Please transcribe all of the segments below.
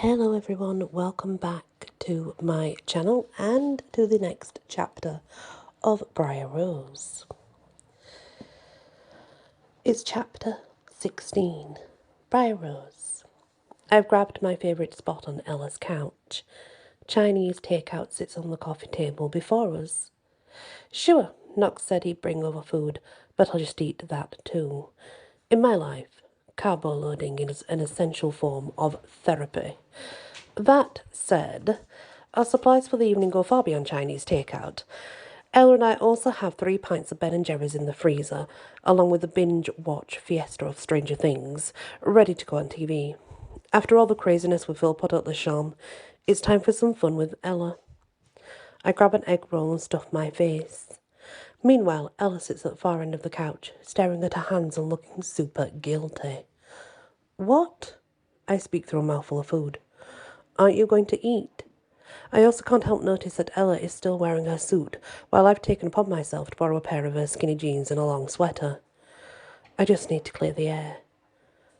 Hello everyone, welcome back to my channel and to the next chapter of Bryar Rose. It's chapter 16, Bryar Rose. I've grabbed my favourite spot on Ella's couch. Chinese takeout sits on the coffee table before us. Sure, Knox said he'd bring over food, but I'll just eat that too. In my life, carbo loading is an essential form of therapy. That said, our supplies for the evening go far beyond Chinese takeout. Elle and I also have 3 pints of Ben & Jerry's in the freezer, along with the binge-watch fiesta of Stranger Things, ready to go on TV. After all the craziness with Philpott at the Sham, it's time for some fun with Ella. I grab an egg roll and stuff my face. Meanwhile, Ella sits at the far end of the couch, staring at her hands and looking super guilty. What? I speak through a mouthful of food. Aren't you going to eat? I also can't help notice that Ella is still wearing her suit, while I've taken upon myself to borrow a pair of her skinny jeans and a long sweater. I just need to clear the air.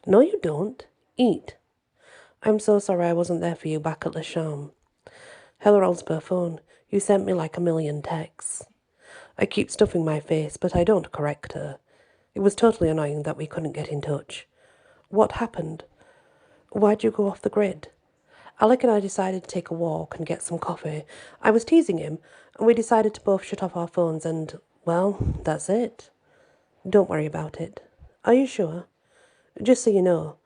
No, you don't. Eat. I'm so sorry I wasn't there for you back at the Sham. Heather rolls per phone. You sent me like a million texts. I keep stuffing my face, but I don't correct her. It was totally annoying that we couldn't get in touch. What happened? Why'd you go off the grid? Alec and I decided to take a walk and get some coffee. I was teasing him, and we decided to both shut off our phones and, well, that's it. Don't worry about it. Are you sure? Just so you know,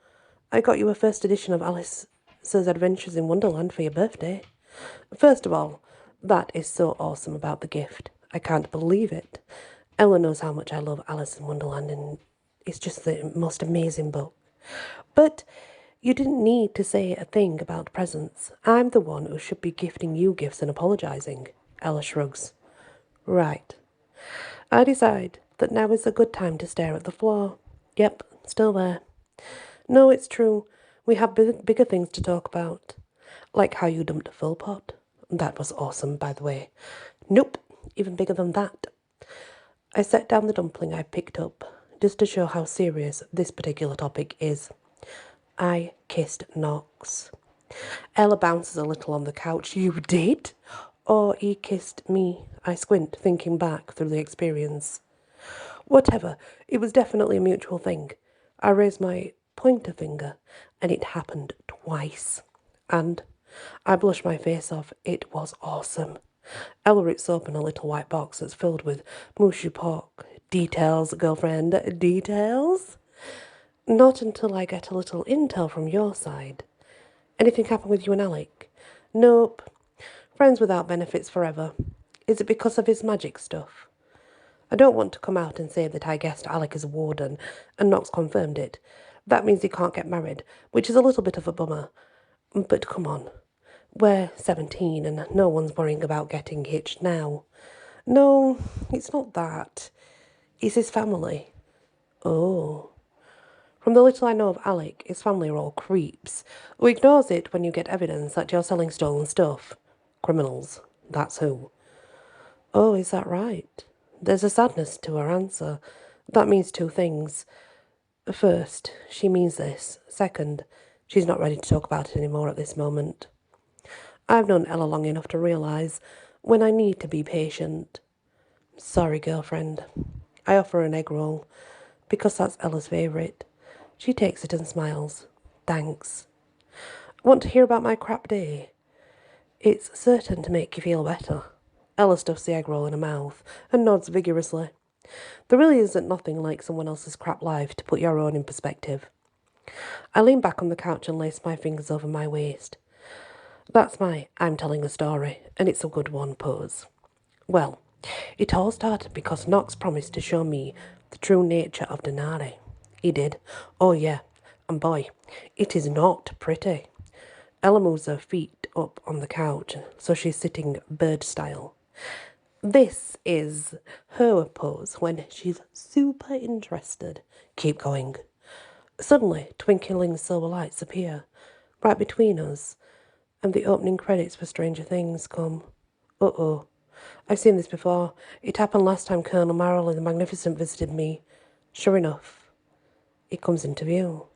I got you a first edition of Alice's Adventures in Wonderland for your birthday. First of all, that is so awesome about the gift. I can't believe it. Ella knows how much I love Alice in Wonderland, and it's just the most amazing book. But you didn't need to say a thing about presents. I'm the one who should be gifting you gifts and apologising. Ella shrugs. Right. I decide that now is a good time to stare at the floor. Yep, still there. No, it's true. We have bigger things to talk about. Like how you dumped Philpott. That was awesome, by the way. Nope, even bigger than that. I set down the dumpling I picked up, just to show how serious this particular topic is. I kissed Knox. Ella bounces a little on the couch. You did? Or he kissed me. I squint, thinking back through the experience. Whatever, it was definitely a mutual thing. I raised my pointer finger, and it happened twice. And I blushed my face off. It was awesome. Ella rips open a little white box that's filled with mushy pork. Details, girlfriend, details? Not until I get a little intel from your side. Anything happen with you and Alec? Nope. Friends without benefits forever. Is it because of his magic stuff? I don't want to come out and say that I guessed Alec is a warden, and Knox confirmed it. That means he can't get married, which is a little bit of a bummer. But come on. We're 17 and no one's worrying about getting hitched now. No, it's not that. It's his family. Oh. From the little I know of Alec, his family are all creeps, who ignores it when you get evidence that you're selling stolen stuff. Criminals, that's who. Oh, is that right? There's a sadness to her answer. That means 2 things. First, she means this. Second, she's not ready to talk about it anymore at this moment. I've known Ella long enough to realise when I need to be patient. Sorry, girlfriend. I offer an egg roll, because that's Ella's favourite. She takes it and smiles. Thanks. Want to hear about my crap day? It's certain to make you feel better. Ella stuffs the egg roll in her mouth and nods vigorously. There really isn't nothing like someone else's crap life to put your own in perspective. I lean back on the couch and lace my fingers over my waist. That's my I'm telling a story, and it's a good one pose. Well, it all started because Knox promised to show me the true nature of Denari. He did. Oh, yeah. And boy, it is not pretty. Ella moves her feet up on the couch, so she's sitting bird style. This is her pose when she's super interested. Keep going. Suddenly, twinkling silver lights appear right between us, and the opening credits for Stranger Things come. Uh-oh. I've seen this before. It happened last time Colonel Marrell the Magnificent visited me. Sure enough, it comes into view.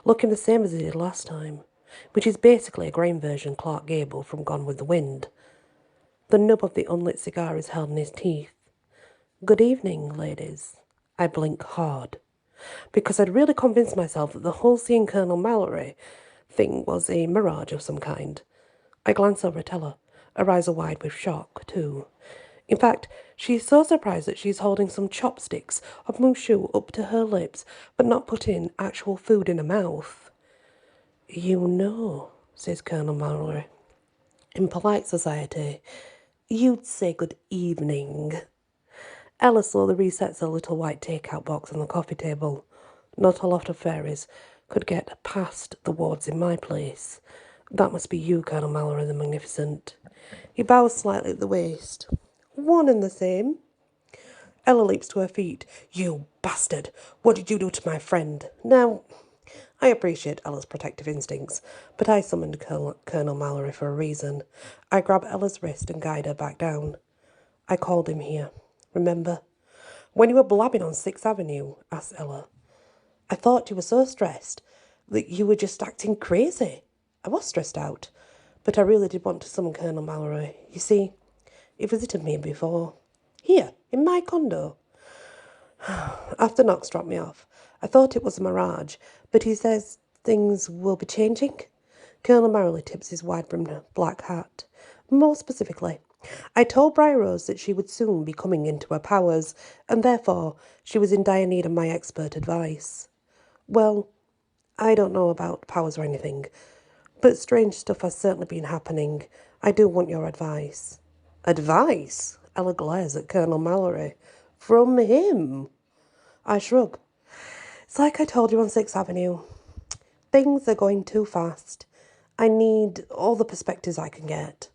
Looking the same as it did last time. which is basically a grime version Clark Gable from Gone with the Wind. The nub of the unlit cigar is held in his teeth. Good evening, ladies. I blink hard, because I'd really convinced myself that the whole seeing Colonel Mallory thing was a mirage of some kind. I glance over at Ella, her eyes are wide with shock, too. In fact, she's so surprised that she's holding some chopsticks of mushu up to her lips, but not putting actual food in her mouth. You know, says Colonel Mallory, in polite society, you'd say good evening. Ella slowly resets her little white take-out box on the coffee table. Not a lot of fairies could get past the wards in my place. That must be you, Colonel Mallory the Magnificent. He bows slightly at the waist. One and the same. Ella leaps to her feet. You bastard! What did you do to my friend? Now, I appreciate Ella's protective instincts, but I summoned Colonel Mallory for a reason. I grab Ella's wrist and guide her back down. I called him here. Remember? When you were blabbing on 6th Avenue, asked Ella. I thought you were so stressed that you were just acting crazy. I was stressed out, but I really did want to summon Colonel Mallory. You see, he visited me before. Here, in my condo. After Knox dropped me off, I thought it was a mirage, but he says things will be changing. Colonel Mallory tips his wide-brimmed black hat. More specifically, I told Bryar Rose that she would soon be coming into her powers, and therefore she was in dire need of my expert advice. Well, I don't know about powers or anything, but strange stuff has certainly been happening. I do want your advice. Advice? Ella glares at Colonel Mallory. From him? I shrug. It's like I told you on 6th Avenue. Things are going too fast. I need all the perspectives I can get.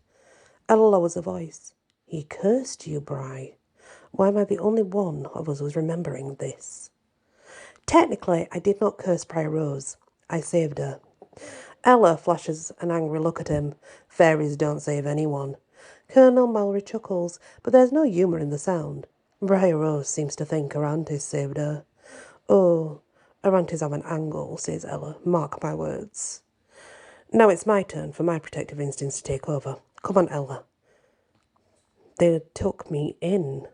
Ella lowers her voice. He cursed you, Bry. Why am I the only one of us who's remembering this? Technically, I did not curse Bryar Rose. I saved her. Ella flashes an angry look at him. Fairies don't save anyone. Colonel Mallory chuckles, but there's no humour in the sound. Bryar Rose seems to think her aunties saved her. Oh, her aunties have an angle, says Ella. Mark my words. Now it's my turn for my protective instincts to take over. Come on, Ella. They took me in.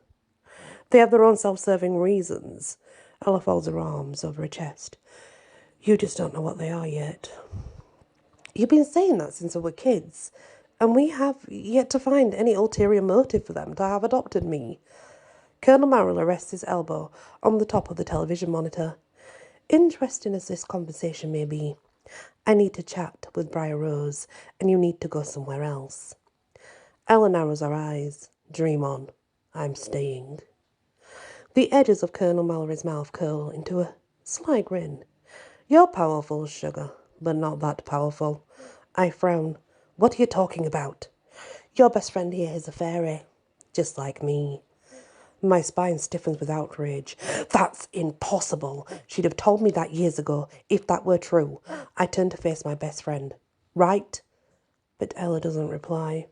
They have their own self-serving reasons. Ella folds her arms over her chest. You just don't know what they are yet. You've been saying that since we were kids, and we have yet to find any ulterior motive for them to have adopted me. Colonel Mallory rests his elbow on the top of the television monitor. Interesting as this conversation may be, I need to chat with Bryar Rose, and you need to go somewhere else. Ella narrows her eyes. Dream on. I'm staying. The edges of Colonel Mallory's mouth curl into a sly grin. You're powerful, sugar, but not that powerful. I frown. What are you talking about? Your best friend here is a fairy, just like me. My spine stiffens with outrage. That's impossible. She'd have told me that years ago, if that were true. I turn to face my best friend. Right? But Ella doesn't reply.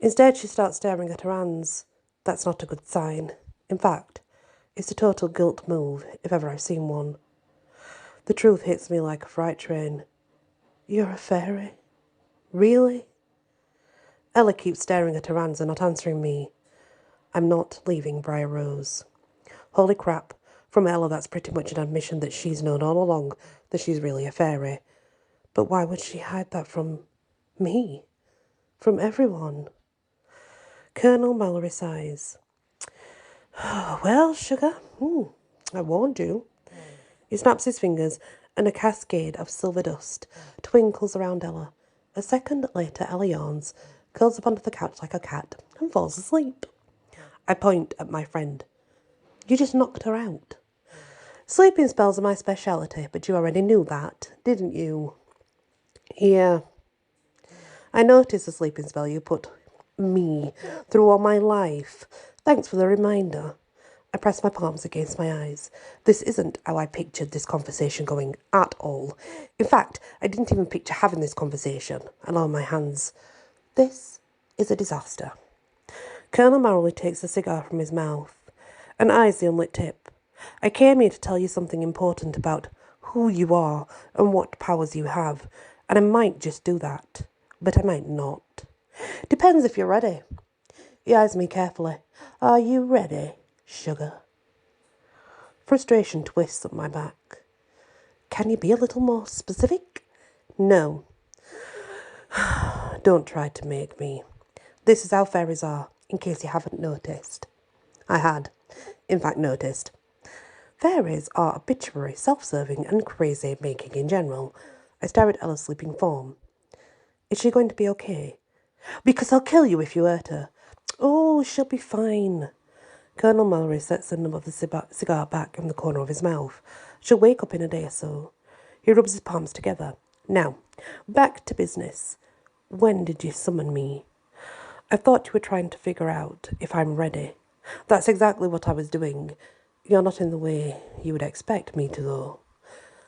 Instead, she starts staring at her hands. That's not a good sign. In fact, it's a total guilt move, if ever I've seen one. The truth hits me like a freight train. You're a fairy? Really? Ella keeps staring at her hands and not answering me. I'm not leaving Bryar Rose. Holy crap. From Ella, that's pretty much an admission that she's known all along that she's really a fairy. But why would she hide that from me? From everyone? Colonel Mallory sighs. Well, sugar, I warned you. He snaps his fingers, and a cascade of silver dust twinkles around Ella. A second later, Ella yawns, curls up onto the couch like a cat, and falls asleep. I point at my friend. You just knocked her out. Sleeping spells are my speciality, but you already knew that, didn't you? Yeah. I noticed the sleeping spell you put me through all my life. Thanks for the reminder. I press my palms against my eyes. This isn't how I pictured this conversation going at all. In fact, I didn't even picture having this conversation. I lower my hands. This is a disaster. Colonel Mallory takes a cigar from his mouth and eyes the unlit tip. I came here to tell you something important about who you are and what powers you have, and I might just do that, but I might not. Depends if you're ready. He eyes me carefully. Are you ready, sugar? Frustration twists up my back. Can you be a little more specific? No. Don't try to make me. This is how fairies are, in case you haven't noticed. I had, in fact, noticed. Fairies are arbitrary, self-serving and crazy-making in general. I stare at Ella's sleeping form. Is she going to be okay? Because I'll kill you if you hurt her. Oh, she'll be fine. Colonel Mallory sets the nub of the cigar back in the corner of his mouth. She'll wake up in a day or so. He rubs his palms together. Now, back to business. When did you summon me? I thought you were trying to figure out if I'm ready. That's exactly what I was doing. You're not in the way you would expect me to, though.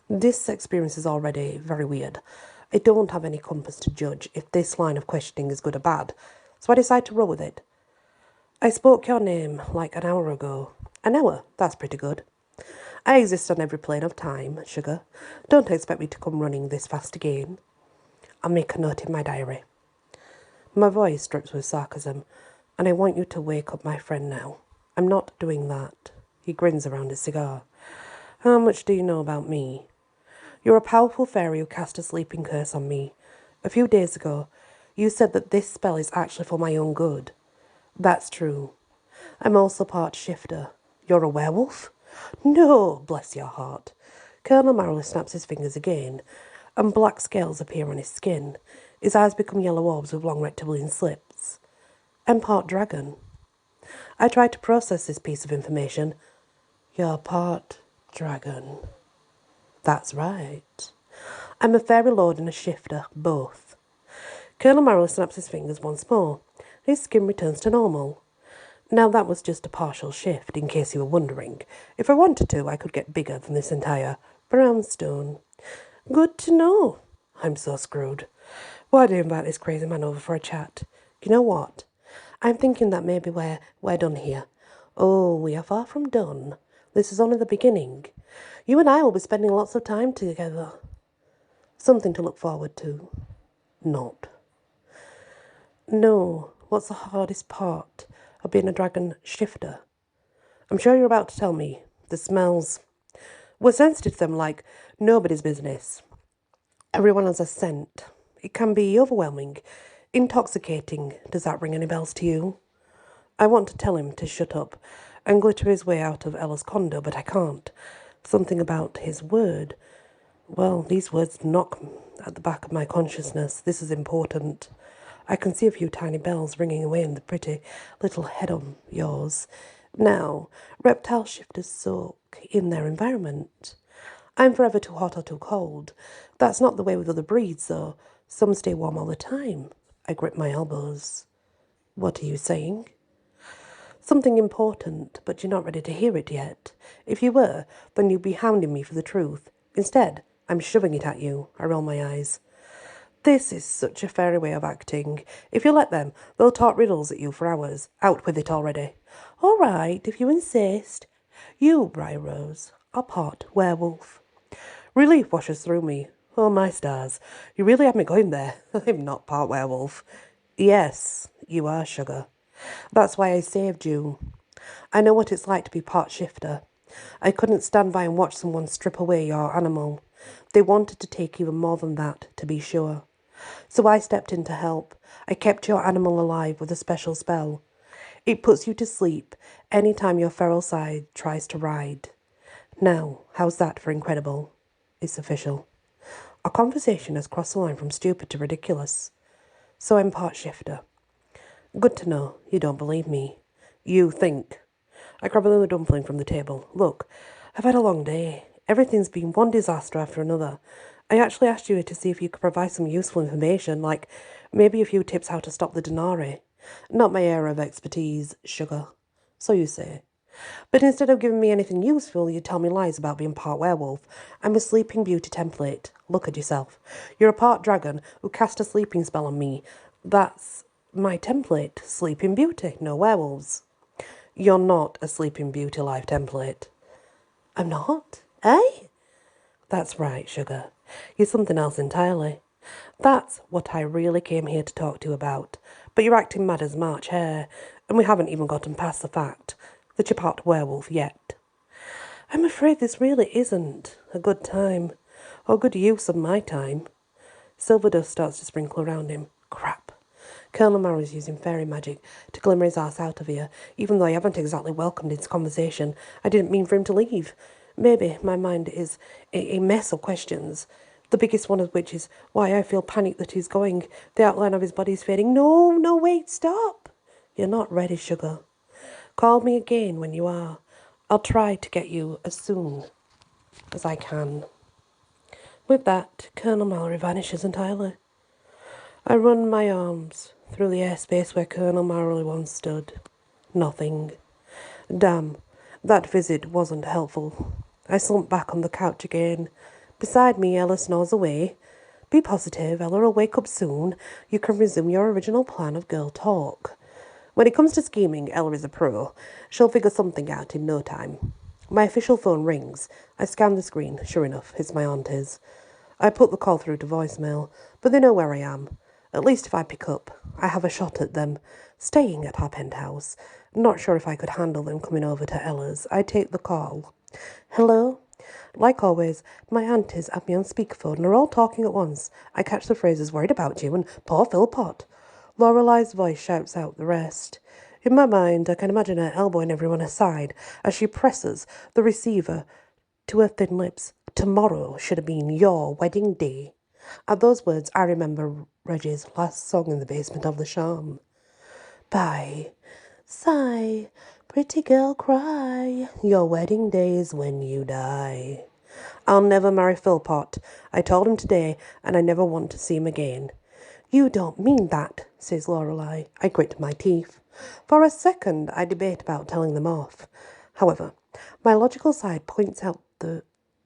This experience is already very weird. I don't have any compass to judge if this line of questioning is good or bad, so I decide to roll with it. I spoke your name like an hour ago. An hour? That's pretty good. I exist on every plane of time, sugar. Don't expect me to come running this fast again. I'll make a note in my diary. My voice drips with sarcasm, and I want you to wake up my friend now. I'm not doing that. He grins around his cigar. How much do you know about me? You're a powerful fairy who cast a sleeping curse on me. A few days ago, you said that this spell is actually for my own good. That's true. I'm also part shifter. You're a werewolf? No, bless your heart. Colonel Marley snaps his fingers again, and black scales appear on his skin. His eyes become yellow orbs with long rectilinear slits. I'm part dragon. I tried to process this piece of information. You're part dragon. That's right. I'm a fairy lord and a shifter, both. Colonel Marrow snaps his fingers once more. His skin returns to normal. Now that was just a partial shift, in case you were wondering. If I wanted to, I could get bigger than this entire brownstone. Good to know. I'm so screwed. Why do you invite this crazy man over for a chat? You know what? I'm thinking that maybe we're done here. Oh, we are far from done. This is only the beginning. You and I will be spending lots of time together. Something to look forward to. Not. No, what's the hardest part of being a dragon shifter? I'm sure you're about to tell me. The smells. We're sensitive to them like nobody's business. Everyone has a scent. It can be overwhelming, intoxicating. Does that ring any bells to you? I want to tell him to shut up and glitter his way out of Ella's condo, but I can't. Something about his word. Well, these words knock at the back of my consciousness. This is important. I can see a few tiny bells ringing away in the pretty little head of yours. Now, reptile shifters soak in their environment. I'm forever too hot or too cold. That's not the way with other breeds, though. Some stay warm all the time. I grip my elbows. What are you saying? Something important, but you're not ready to hear it yet. If you were, then you'd be hounding me for the truth. Instead, I'm shoving it at you. I roll my eyes. This is such a fairy way of acting. If you let them, they'll talk riddles at you for hours. Out with it already. All right, if you insist. You, Bryar Rose, are part werewolf. Relief washes through me. Oh, my stars. You really had me going there. I'm not part werewolf. Yes, you are, sugar. That's why I saved you. I know what it's like to be part shifter. I couldn't stand by and watch someone strip away your animal. They wanted to take even more than that, to be sure. So I stepped in to help. I kept your animal alive with a special spell. It puts you to sleep any time your feral side tries to ride. Now, how's that for incredible? It's official. Our conversation has crossed the line from stupid to ridiculous. So I'm part shifter. Good to know. You don't believe me. You think. I grab another dumpling from the table. Look, I've had a long day. Everything's been one disaster after another. I actually asked you to see if you could provide some useful information, like maybe a few tips how to stop the Denari. Not my area of expertise, sugar. So you say. But instead of giving me anything useful, you tell me lies about being part werewolf. I'm a sleeping beauty template. Look at yourself. You're a part dragon who cast a sleeping spell on me. That's my template. Sleeping beauty, no werewolves. You're not a sleeping beauty life template. I'm not? Eh? That's right, sugar. You're something else entirely. That's what I really came here to talk to you about. But you're acting mad as March hare, and we haven't even gotten past the fact that you're part werewolf yet. I'm afraid this really isn't a good time, or good use of my time. Silver dust starts to sprinkle around him. Crap. Colonel Marrow's using fairy magic to glimmer his ass out of here, even though I haven't exactly welcomed his conversation. I didn't mean for him to leave. Maybe my mind is a mess of questions, the biggest one of which is why I feel panicked that he's going. The outline of his body is fading. No, wait, stop. You're not ready, sugar. Call me again when you are. I'll try to get you as soon as I can. With that, Colonel Mallory vanishes entirely. I run my arms through the airspace where Colonel Mallory once stood. Nothing. Damn, that visit wasn't helpful. I slump back on the couch again. Beside me, Ella snores away. Be positive, Ella will wake up soon. You can resume your original plan of girl talk. When it comes to scheming, Ella is a pro. She'll figure something out in no time. My official phone rings. I scan the screen. Sure enough, it's my auntie's. I put the call through to voicemail, but they know where I am. At least if I pick up, I have a shot at them. Staying at our penthouse. Not sure if I could handle them coming over to Ella's. I take the call. Hello? Like always, my aunties have me on speakerphone and are all talking at once. I catch the phrases worried about you and poor Philpot. Lorelei's voice shouts out the rest. In my mind, I can imagine her elbowing everyone aside as she presses the receiver to her thin lips. Tomorrow should have been your wedding day. At those words, I remember Reggie's last song in the basement of the Charm. Bye. Sigh. Pretty girl cry. Your wedding day is when you die. I'll never marry Philpot. I told him today, and I never want to see him again. You don't mean that, says Lorelei. I grit my teeth. For a second, I debate about telling them off. However, my logical side points out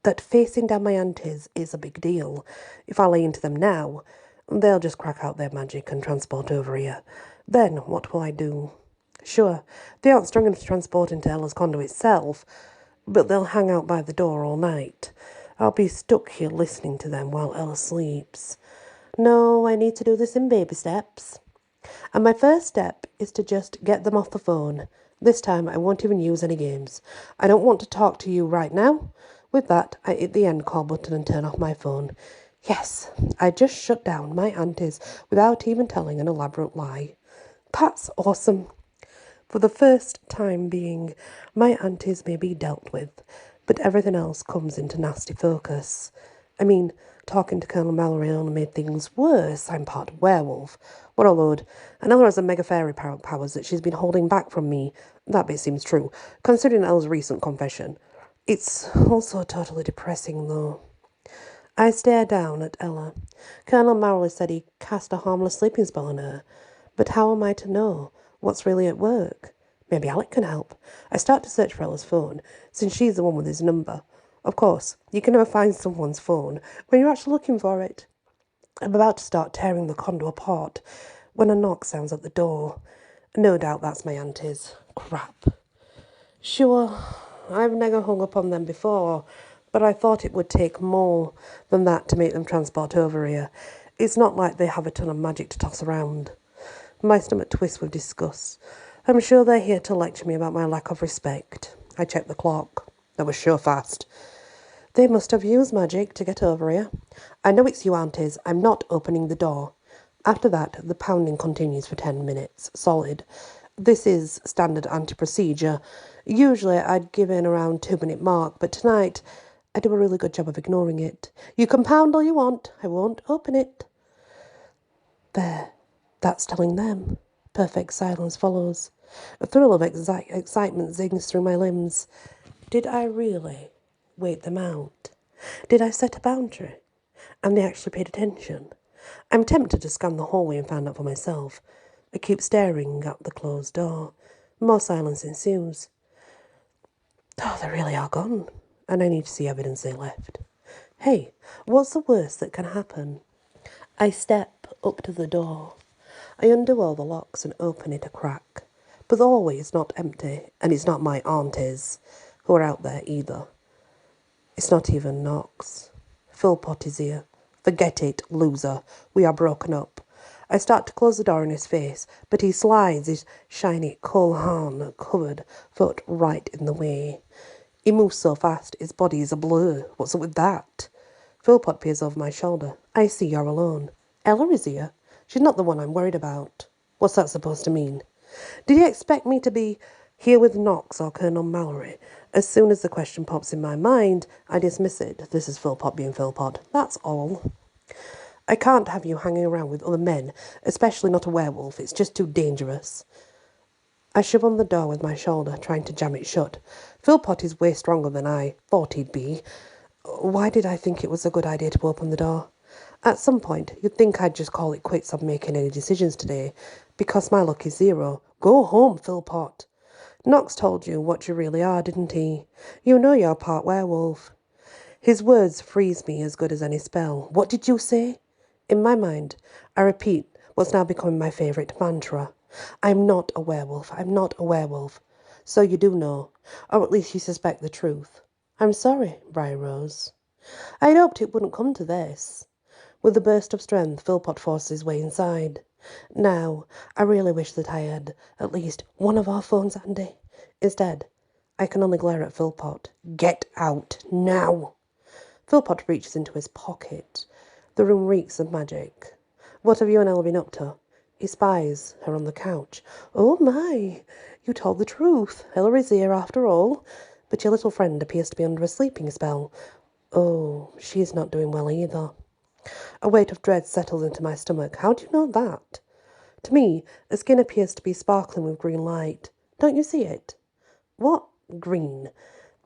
that facing down my aunties is a big deal. If I lay into them now, they'll just crack out their magic and transport over here. Then what will I do? Sure, they aren't strong enough to transport into Ella's condo itself, but they'll hang out by the door all night. I'll be stuck here listening to them while Ella sleeps. No, I need to do this in baby steps. And my first step is to just get them off the phone. This time I won't even use any games. I don't want to talk to you right now. With that, I hit the end call button and turn off my phone. Yes, I just shut down my aunties without even telling an elaborate lie. That's awesome. For the first time being, my aunties may be dealt with, but everything else comes into nasty focus. I mean, talking to Colonel Mallory only made things worse. I'm part werewolf. What a load. And Ella has a mega fairy powers that she's been holding back from me. That bit seems true, considering Ella's recent confession. It's also totally depressing, though. I stare down at Ella. Colonel Mallory said he cast a harmless sleeping spell on her. But how am I to know what's really at work? Maybe Alec can help. I start to search for Ella's phone, since she's the one with his number. Of course, you can never find someone's phone when you're actually looking for it. I'm about to start tearing the condo apart when a knock sounds at the door. No doubt that's my auntie's. Crap. Sure, I've never hung up on them before, but I thought it would take more than that to make them transport over here. It's not like they have a ton of magic to toss around. My stomach twists with disgust. I'm sure they're here to lecture me about my lack of respect. I checked the clock. That was sure fast. They must have used magic to get over here. I know it's you, aunties. I'm not opening the door. After that, the pounding continues for 10 minutes, solid. This is standard anti-procedure. Usually I'd give in around 2-minute mark, but tonight I do a really good job of ignoring it. You can pound all you want. I won't open it. There. That's telling them. Perfect silence follows. A thrill of excitement zings through my limbs. Did I really wait them out? Did I set a boundary? And they actually paid attention? I'm tempted to scan the hallway and find out for myself. I keep staring at the closed door. More silence ensues. Oh, they really are gone. And I need to see evidence they left. Hey, what's the worst that can happen? I step up to the door. I undo all the locks and open it a crack. But the hallway is not empty, and it's not my aunties who are out there either. It's not even Knox. Philpot is here. Forget it, loser. We are broken up. I start to close the door in his face, but he slides his shiny Colhan covered foot right in the way. He moves so fast, his body is a blur. What's up with that? Philpot peers over my shoulder. I see you're alone. Ella is here. She's not the one I'm worried about. What's that supposed to mean? Did you expect me to be here with Knox or Colonel Mallory? As soon as the question pops in my mind, I dismiss it. This is Philpot being Philpot. That's all. I can't have you hanging around with other men, especially not a werewolf. It's just too dangerous. I shove on the door with my shoulder, trying to jam it shut. Philpot is way stronger than I thought he'd be. Why did I think it was a good idea to open the door? At some point, you'd think I'd just call it quits on making any decisions today, because my luck is zero. Go home, Philpot. Knox told you what you really are, didn't he? You know you're part werewolf. His words freeze me as good as any spell. What did you say? In my mind, I repeat what's now becoming my favourite mantra. I'm not a werewolf. I'm not a werewolf. So you do know, or at least you suspect the truth. I'm sorry, Bryar Rose. I'd hoped it wouldn't come to this. With a burst of strength, Philpot forced his way inside. Now, I really wish that I had at least one of our phones handy. Instead, I can only glare at Philpot. Get out, now! Philpot reaches into his pocket. The room reeks of magic. What have you and Elle been up to? He spies her on the couch. Oh my, you told the truth. Ella is here after all. But your little friend appears to be under a sleeping spell. Oh, she's not doing well either. A weight of dread settles into my stomach. How do you know that? To me, the skin appears to be sparkling with green light. Don't you see it? What? Green?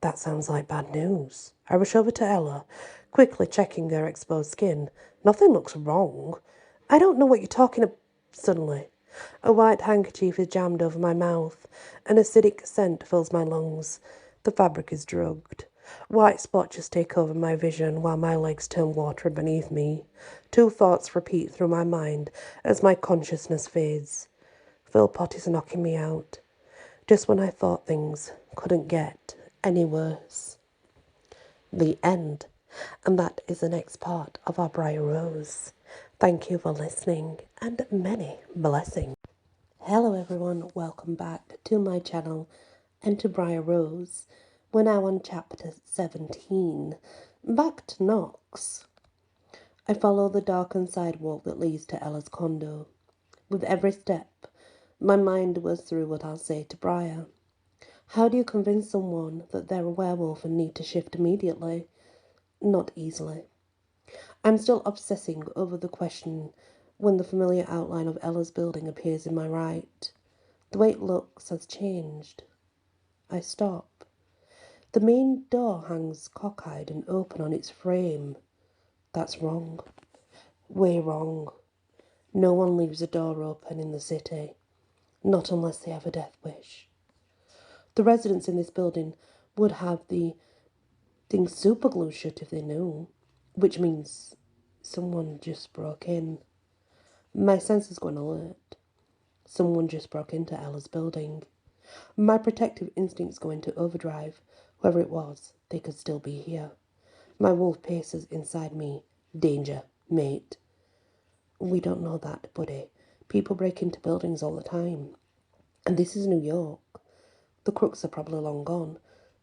That sounds like bad news. I rush over to Ella, quickly checking her exposed skin. Nothing looks wrong. I don't know what you're talking about. Suddenly, a white handkerchief is jammed over my mouth. An acidic scent fills my lungs. The fabric is drugged. White splotches take over my vision while my legs turn watery beneath me. Two thoughts repeat through my mind as my consciousness fades. Philpot is knocking me out, just when I thought things couldn't get any worse. The end. And that is the next part of our Bryar Rose. Thank you for listening and many blessings. Hello everyone, welcome back to my channel and to Bryar Rose. We're now on chapter 17. Back to Knox. I follow the darkened sidewalk that leads to Ella's condo. With every step, my mind was through what I'll say to Bryar. How do you convince someone that they're a werewolf and need to shift immediately? Not easily. I'm still obsessing over the question when the familiar outline of Ella's building appears in my right. The way it looks has changed. I stop. The main door hangs cockeyed and open on its frame. That's wrong. Way wrong. No one leaves a door open in the city. Not unless they have a death wish. The residents in this building would have the thing superglued shut if they knew, which means someone just broke in. My senses go on alert. Someone just broke into Ella's building. My protective instincts go into overdrive. Whoever it was, they could still be here. My wolf paces inside me. Danger, mate. We don't know that, buddy. People break into buildings all the time. And this is New York. The crooks are probably long gone,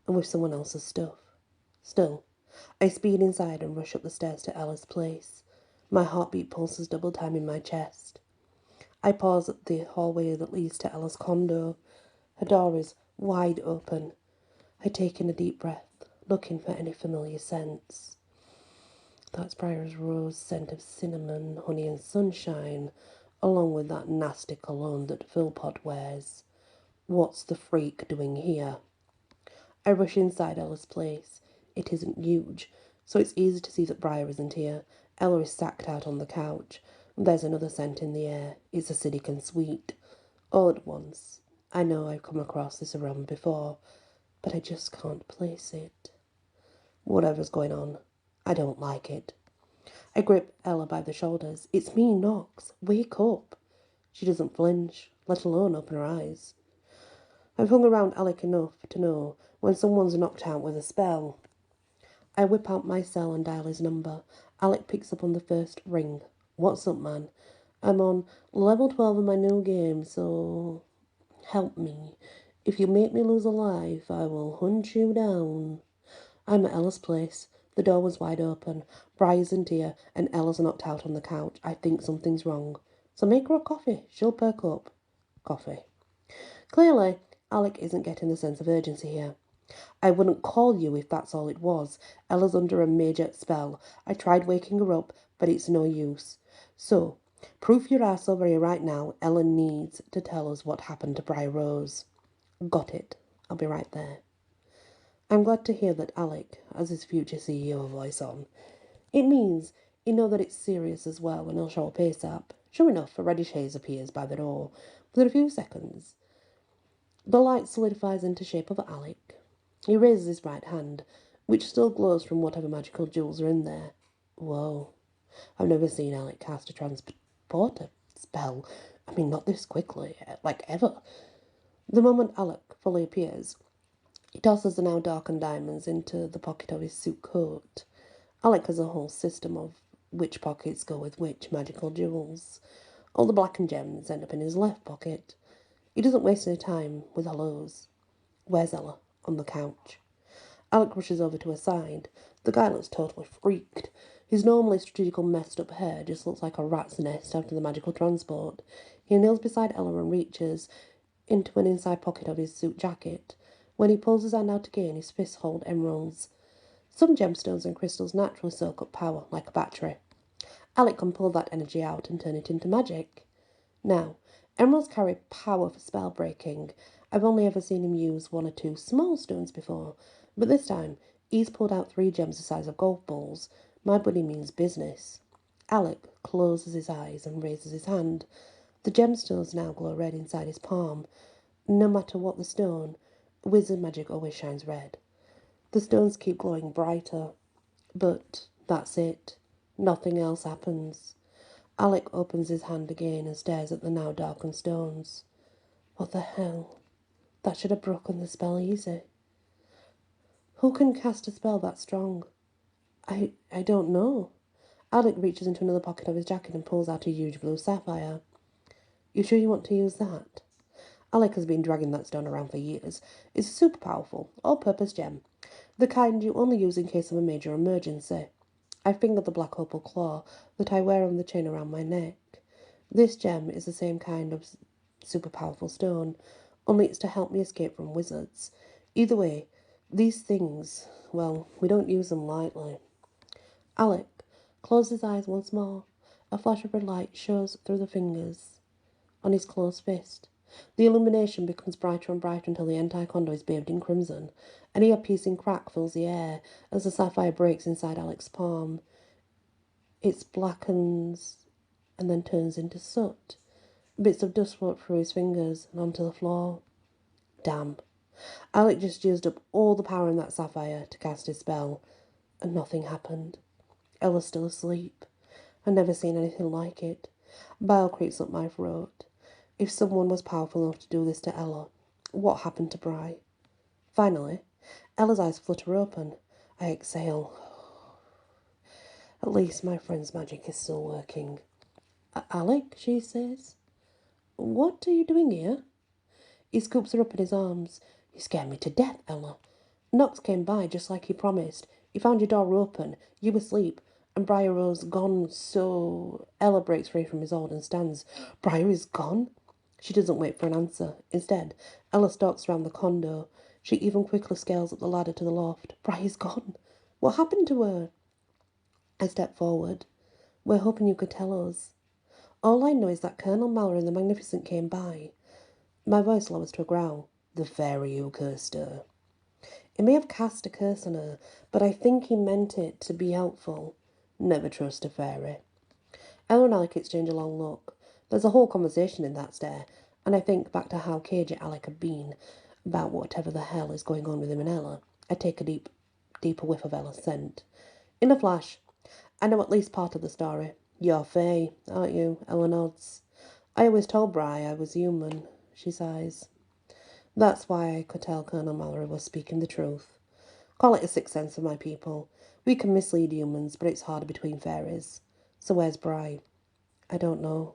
and with someone else's stuff. Still, I speed inside and rush up the stairs to Ella's place. My heartbeat pulses double time in my chest. I pause at the hallway that leads to Ella's condo. Her door is wide open. I take in a deep breath, looking for any familiar scents. That's Bryar Rose scent of cinnamon, honey and sunshine, along with that nasty cologne that Philpot wears. What's the freak doing here? I rush inside Ella's place. It isn't huge, so it's easy to see that Bryar isn't here. Ella is sacked out on the couch. There's another scent in the air. It's acidic and sweet. All at once. I know I've come across this aroma before, but I just can't place it. Whatever's going on, I don't like it. I grip Ella by the shoulders. It's me, Knox. Wake up. She doesn't flinch, let alone open her eyes. I've hung around Alec enough to know when someone's knocked out with a spell. I whip out my cell and dial his number. Alec picks up on the first ring. What's up, man? I'm on level 12 of my new game, so help me. If you make me lose a life, I will hunt you down. I'm at Ella's place. The door was wide open. Bryar's in here, and Ella's knocked out on the couch. I think something's wrong. So make her a coffee. She'll perk up. Coffee. Clearly, Alec isn't getting the sense of urgency here. I wouldn't call you if that's all it was. Ella's under a major spell. I tried waking her up, but it's no use. So, proof your ass over here right now. Ella needs to tell us what happened to Bryar Rose. Got it. I'll be right there. I'm glad to hear that Alec has his future CEO voice on. It means he knows that it's serious as well, and he'll show up ASAP. Sure enough, a reddish haze appears by the door. Within a few seconds, the light solidifies into shape of Alec. He raises his right hand, which still glows from whatever magical jewels are in there. Whoa. I've never seen Alec cast a transporter spell. I mean, not this quickly, like ever. The moment Alec fully appears, he tosses the now darkened diamonds into the pocket of his suit coat. Alec has a whole system of which pockets go with which magical jewels. All the blackened gems end up in his left pocket. He doesn't waste any time with hellos. Where's Ella? On the couch. Alec rushes over to her side. The guy looks totally freaked. His normally strategical messed up hair just looks like a rat's nest after the magical transport. He kneels beside Ella and reaches into an inside pocket of his suit jacket. When he pulls his hand out again, his fists hold emeralds. Some gemstones and crystals naturally soak up power, like a battery. Alec can pull that energy out and turn it into magic. Now, emeralds carry power for spell breaking. I've only ever seen him use one or two small stones before, but this time he's pulled out 3 gems the size of golf balls. My buddy means business. Alec closes his eyes and raises his hand. The gemstones now glow red inside his palm. No matter what the stone, wizard magic always shines red. The stones keep glowing brighter, but that's it. Nothing else happens. Alec opens his hand again and stares at the now darkened stones. What the hell? That should have broken the spell easy. Who can cast a spell that strong? I don't know. Alec reaches into another pocket of his jacket and pulls out a huge blue sapphire. You sure you want to use that? Alec has been dragging that stone around for years. It's a super powerful, all-purpose gem. The kind you only use in case of a major emergency. I fingered the black opal claw that I wear on the chain around my neck. This gem is the same kind of super powerful stone, only it's to help me escape from wizards. Either way, these things, well, we don't use them lightly. Alec closed his eyes once more. A flash of red light shows through the fingers on his closed fist. The illumination becomes brighter and brighter until the entire condo is bathed in crimson. An ear-piercing crack fills the air as the sapphire breaks inside Alec's palm. It blackens and then turns into soot. Bits of dust float through his fingers and onto the floor. Damn. Alec just used up all the power in that sapphire to cast his spell, and nothing happened. Ella's still asleep. I've never seen anything like it. Bile creeps up my throat. If someone was powerful enough to do this to Ella, what happened to Bry? Finally, Ella's eyes flutter open. I exhale. At least my friend's magic is still working. Alec, she says. What are you doing here? He scoops her up in his arms. You scared me to death, Ella. Knox came by just like he promised. He found your door open, you asleep, and Bryar Rose gone, so... Ella breaks free from his hold and stands. Bryar is gone? She doesn't wait for an answer. Instead, Ella stalks around the condo. She even quickly scales up the ladder to the loft. Bryar's gone. What happened to her? I step forward. We're hoping you could tell us. All I know is that Colonel Mallory the Magnificent came by. My voice lowers to a growl. The fairy who cursed her. He may have cast a curse on her, but I think he meant it to be helpful. Never trust a fairy. Ella and Alec exchange a long look. There's a whole conversation in that stare, and I think back to how cagey Alec had been about whatever the hell is going on with him and Ella. I take a deeper whiff of Ella's scent. In a flash, I know at least part of the story. You're Fae, aren't you? Ella nods. I always told Bry I was human, she sighs. That's why I could tell Colonel Mallory was speaking the truth. Call it a sixth sense of my people. We can mislead humans, but it's harder between fairies. So where's Bry? I don't know.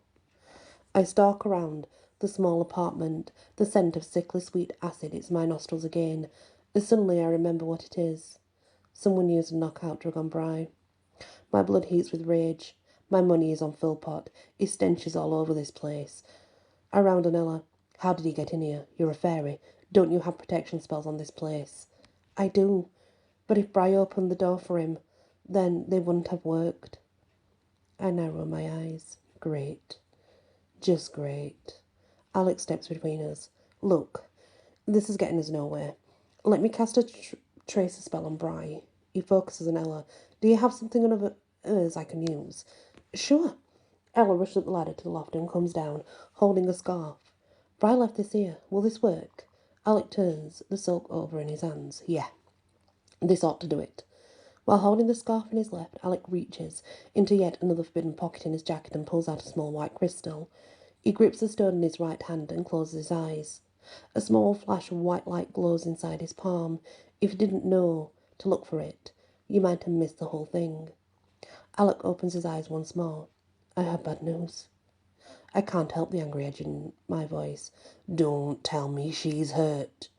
I stalk around the small apartment, the scent of sickly sweet acid hits my nostrils again, and suddenly I remember what it is. Someone used a knockout drug on Bry. My blood heats with rage. My money is on Philpot. His stench is all over this place. I round on Ella. How did he get in here? You're a fairy. Don't you have protection spells on this place? I do. But if Bry opened the door for him, then they wouldn't have worked. I narrow my eyes. Great. Just great. Alex steps between us. Look, this is getting us nowhere. Let me cast a tracer spell on Bry. He focuses on Ella. Do you have something of hers I can use? Sure. Ella rushes up the ladder to the loft and comes down, holding a scarf. Bry left this here. Will this work? Alec turns the silk over in his hands. Yeah, this ought to do it. While holding the scarf in his left, Alec reaches into yet another forbidden pocket in his jacket and pulls out a small white crystal. He grips the stone in his right hand and closes his eyes. A small flash of white light glows inside his palm. If you didn't know to look for it, you might have missed the whole thing. Alec opens his eyes once more. I have bad news. I can't help the angry edge in my voice. Don't tell me she's hurt.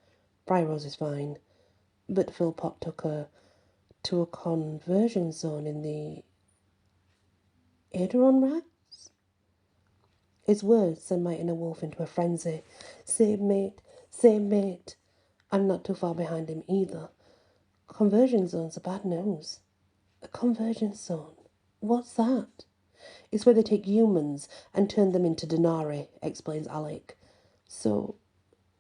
Bryar Rose is fine, but Philpot took her to a conversion zone in the Aderon rats? His words send my inner wolf into a frenzy. Same mate, same mate. I'm not too far behind him either. Conversion zones are bad news. A conversion zone? What's that? It's where they take humans and turn them into denarii, explains Alec. So,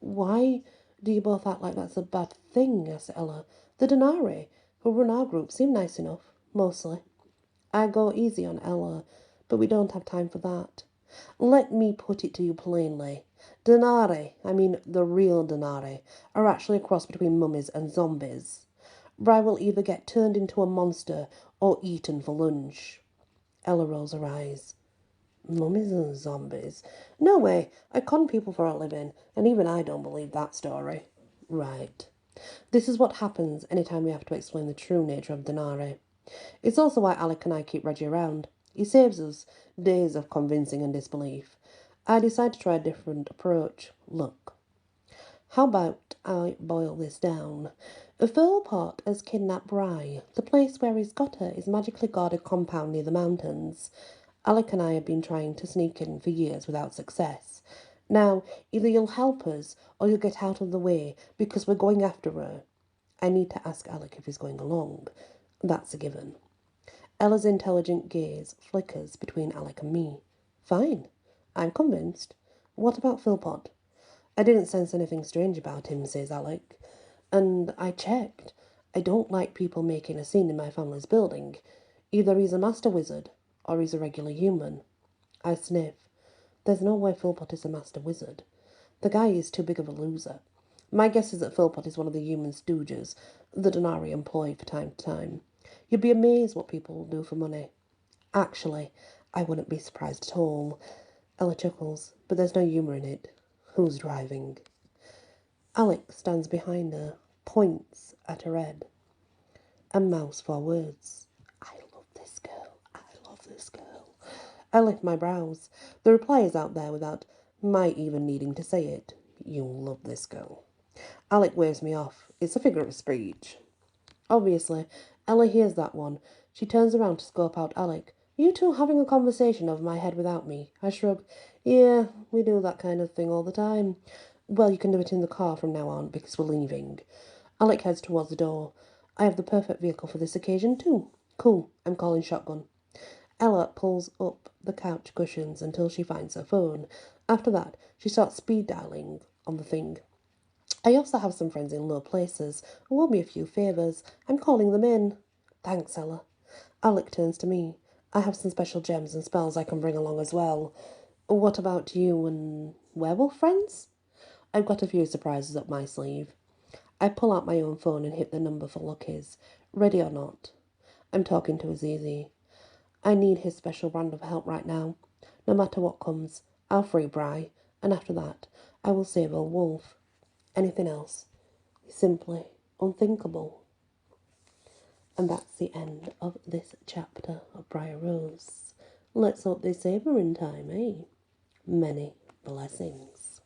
why do you both act like that's a bad thing? Asked Ella. The denarii who run our group seem nice enough, mostly. I go easy on Ella, but we don't have time for that. Let me put it to you plainly. Denarii, I mean the real denarii, are actually a cross between mummies and zombies. Bry will either get turned into a monster or eaten for lunch. Ella rolls her eyes. Mummies and zombies? No way. I con people for a living, and even I don't believe that story. Right. This is what happens anytime we have to explain the true nature of denarii. It's also why Alec and I keep Reggie around. He saves us days of convincing and disbelief. I decide to try a different approach. Look, how about I boil this down? Philpot has kidnapped Bry. The place where he's got her is a magically guarded compound near the mountains. Alec and I have been trying to sneak in for years without success. Now, either you'll help us or you'll get out of the way because we're going after her. I need to ask Alec if he's going along. That's a given. Ella's intelligent gaze flickers between Alec and me. Fine. I'm convinced. What about Philpot? I didn't sense anything strange about him, says Alec. And I checked. I don't like people making a scene in my family's building. Either he's a master wizard or he's a regular human. I sniff. There's no way Philpot is a master wizard. The guy is too big of a loser. My guess is that Philpot is one of the human stooges the denarii employ from time to time. You'd be amazed what people will do for money. Actually, I wouldn't be surprised at all. Ella chuckles, but there's no humour in it. Who's driving? Alec stands behind her, points at her head, and mouths 4 words. I love this girl. I love this girl. I lift my brows. The reply is out there without my even needing to say it. You love this girl. Alec waves me off. It's a figure of speech. Obviously, Ella hears that one. She turns around to scope out Alec. You two having a conversation over my head without me? I shrug. Yeah, we do that kind of thing all the time. Well, you can do it in the car from now on, because we're leaving. Alec heads towards the door. I have the perfect vehicle for this occasion, too. Cool, I'm calling shotgun. Ella pulls up the couch cushions until she finds her phone. After that, she starts speed dialing on the thing. I also have some friends in low places who owe me a few favours. I'm calling them in. Thanks, Ella. Alec turns to me. I have some special gems and spells I can bring along as well. What about you and werewolf friends? I've got a few surprises up my sleeve. I pull out my own phone and hit the number for Lucky's. Ready or not. I'm talking to Azizi. I need his special brand of help right now. No matter what comes, I'll free Bry, and after that, I will save a wolf. Anything else is simply unthinkable. And that's the end of this chapter of Bryar Rose. Let's hope they save her in time, eh? Many blessings.